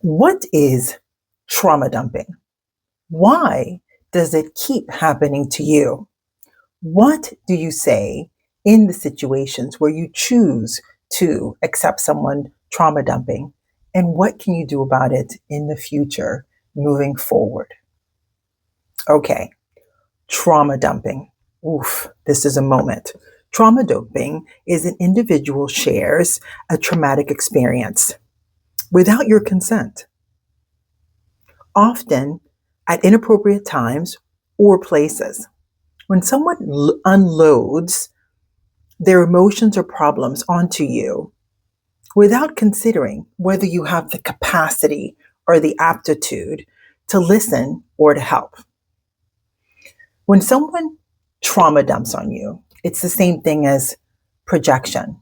What is trauma dumping? Why does it keep happening to you? What do you say in the situations where you choose to accept someone trauma dumping? And what can you do about it in the future moving forward? Okay, trauma dumping. Oof, this is a moment. Trauma dumping is an individual shares a traumatic experience without your consent, often at inappropriate times or places. When someone unloads their emotions or problems onto you without considering whether you have the capacity or the aptitude to listen or to help. When someone trauma dumps on you, it's the same thing as projection.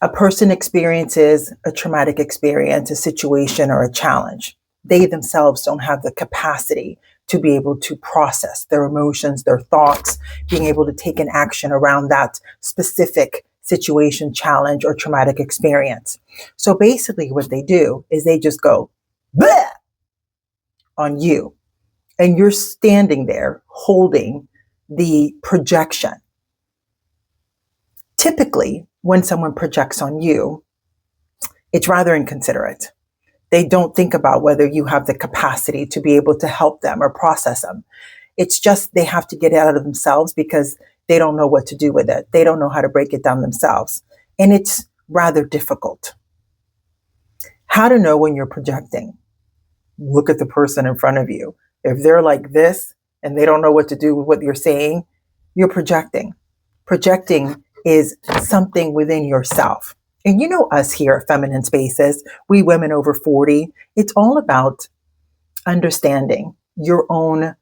A person experiences a traumatic experience, a situation, or a challenge. They themselves don't have the capacity to be able to process their emotions, their thoughts, being able to take an action around that specific situation, challenge, or traumatic experience. So basically, what they do is they just go bleh on you, and you're standing there holding the projection. Typically, when someone projects on you, it's rather inconsiderate. They don't think about whether you have the capacity to be able to help them or process them. It's just they have to get it out of themselves because they don't know what to do with it. They don't know how to break it down themselves. And it's rather difficult. How to know when you're projecting? Look at the person in front of you. If they're like this and they don't know what to do with what you're saying, you're projecting. Projecting is something within yourself. And you know us here at Feminine Spaces, we women over 40, it's all about understanding your own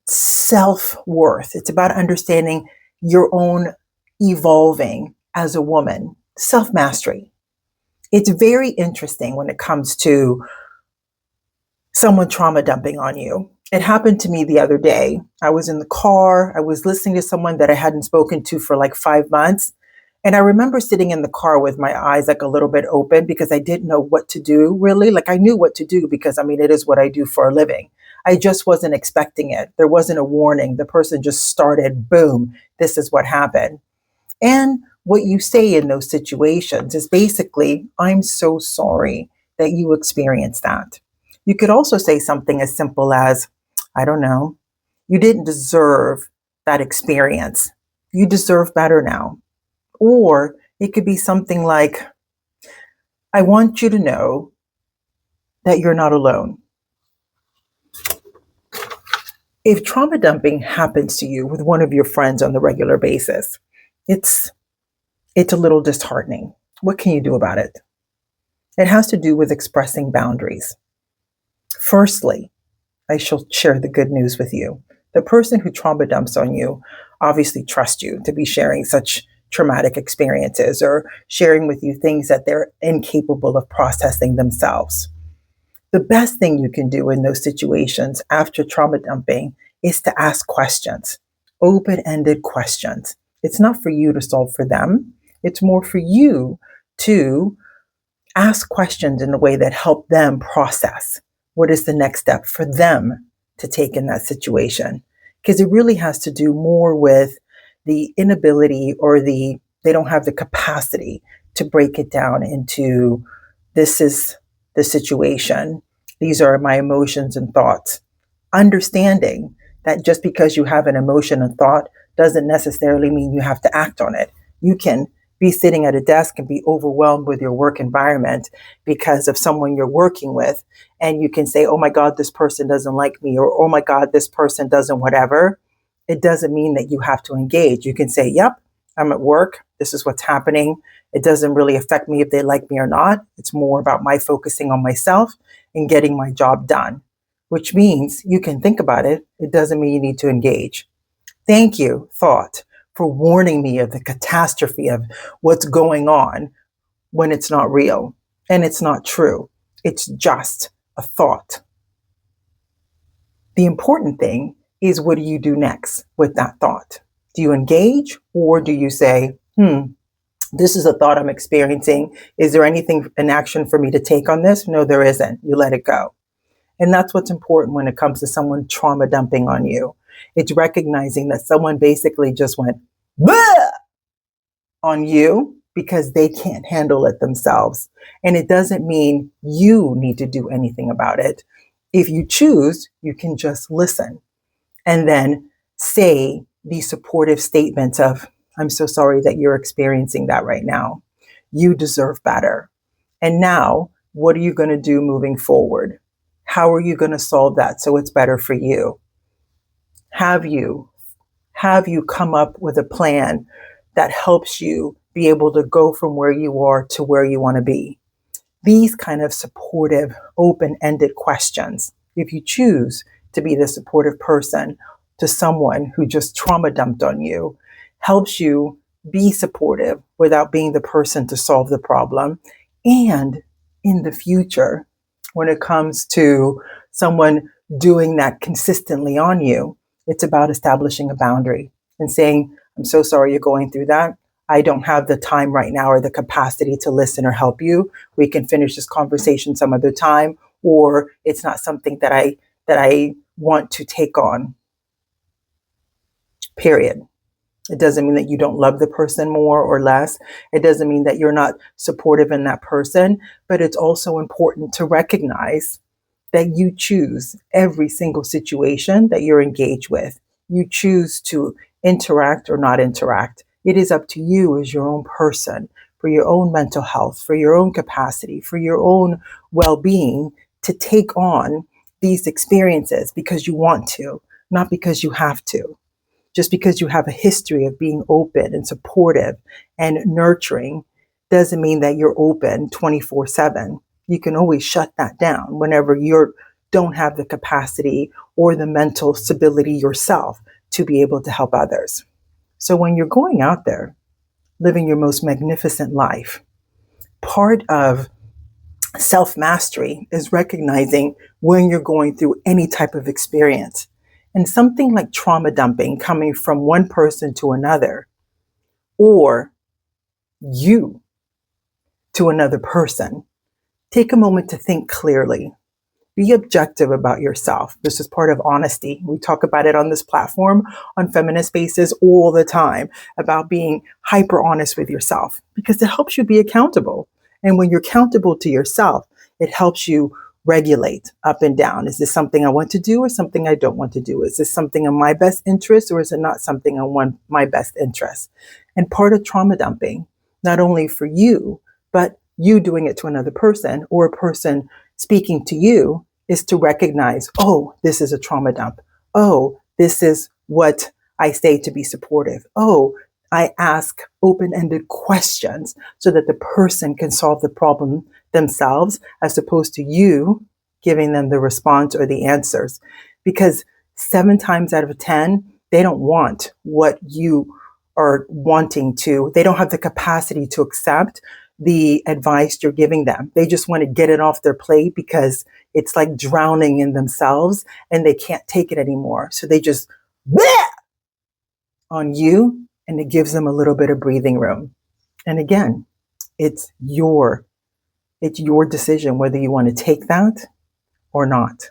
self-worth. It's about understanding your own evolving as a woman, self-mastery. It's very interesting when it comes to someone trauma dumping on you. It happened to me the other day. I was in the car. I was listening to someone that I hadn't spoken to for like 5 months. And I remember sitting in the car with my eyes like a little bit open because I didn't know what to do really. Like I knew what to do because it is what I do for a living. I just wasn't expecting it. There wasn't a warning. The person just started, boom, this is what happened. And what you say in those situations is basically, I'm so sorry that you experienced that. You could also say something as simple as, I don't know, you didn't deserve that experience. You deserve better now. Or it could be something like, I want you to know that you're not alone. If trauma dumping happens to you with one of your friends on the regular basis, it's a little disheartening. What can you do about it? It has to do with expressing boundaries. Firstly, I shall share the good news with you. The person who trauma dumps on you obviously trusts you to be sharing such traumatic experiences or sharing with you things that they're incapable of processing themselves. The best thing you can do in those situations after trauma dumping is to ask questions, open-ended questions. It's not for you to solve for them. It's more for you to ask questions in a way that help them process what is the next step for them to take in that situation. Because it really has to do more with the inability or they don't have the capacity to break it down into, this is the situation. These are my emotions and thoughts. Understanding that just because you have an emotion and thought doesn't necessarily mean you have to act on it. You can be sitting at a desk and be overwhelmed with your work environment because of someone you're working with. And you can say, oh my God, this person doesn't like me, or oh my God, this person doesn't whatever. It doesn't mean that you have to engage. You can say, yep, I'm at work. This is what's happening. It doesn't really affect me if they like me or not. It's more about my focusing on myself and getting my job done, which means you can think about it. It doesn't mean you need to engage. Thank you, thought, for warning me of the catastrophe of what's going on when it's not real and it's not true. It's just a thought. The important thing is, what do you do next with that thought? Do you engage, or do you say, This is a thought I'm experiencing. Is there anything in action for me to take on this? No, there isn't. You let it go. And that's what's important when it comes to someone trauma dumping on you. It's recognizing that someone basically just went "Bleh!" on you because they can't handle it themselves. And it doesn't mean you need to do anything about it. If you choose, you can just listen and then say these supportive statements of, I'm so sorry that you're experiencing that right now. You deserve better. And now, what are you going to do moving forward? How are you going to solve that so it's better for you? Have you come up with a plan that helps you be able to go from where you are to where you want to be? These kind of supportive, open-ended questions, if you choose to be the supportive person to someone who just trauma dumped on you, helps you be supportive without being the person to solve the problem. And in the future, when it comes to someone doing that consistently on you, it's about establishing a boundary and saying, I'm so sorry you're going through that. I don't have the time right now or the capacity to listen or help you. We can finish this conversation some other time, or it's not something that I want to take on. Period. It doesn't mean that you don't love the person more or less. It doesn't mean that you're not supportive in that person, but it's also important to recognize that you choose every single situation that you're engaged with. You choose to interact or not interact. It is up to you as your own person, for your own mental health, for your own capacity, for your own well-being, to take on these experiences because you want to, not because you have to. Just because you have a history of being open and supportive and nurturing doesn't mean that you're open 24/7. You can always shut that down whenever you don't have the capacity or the mental stability yourself to be able to help others. So when you're going out there living your most magnificent life, part of self mastery is recognizing when you're going through any type of experience. And something like trauma dumping coming from one person to another, or you to another person, take a moment to think clearly. Be objective about yourself. This is part of honesty. We talk about it on this platform on Feminist Spaces all the time about being hyper honest with yourself because it helps you be accountable. And when you're accountable to yourself, it helps you regulate up and down. Is this something I want to do or something I don't want to do? Is this something in my best interest or is it not something in my best interest? And part of trauma dumping, not only for you, but you doing it to another person or a person speaking to you, is to recognize, oh, this is a trauma dump. Oh, this is what I say to be supportive. Oh, I ask open-ended questions so that the person can solve the problem themselves as opposed to you giving them the response or the answers. Because 7 times out of 10, they don't want what you are wanting to. They don't have the capacity to accept the advice you're giving them. They just want to get it off their plate because it's like drowning in themselves and they can't take it anymore. So they just bleh on you, and it gives them a little bit of breathing room. And again, it's your decision whether you want to take that or not.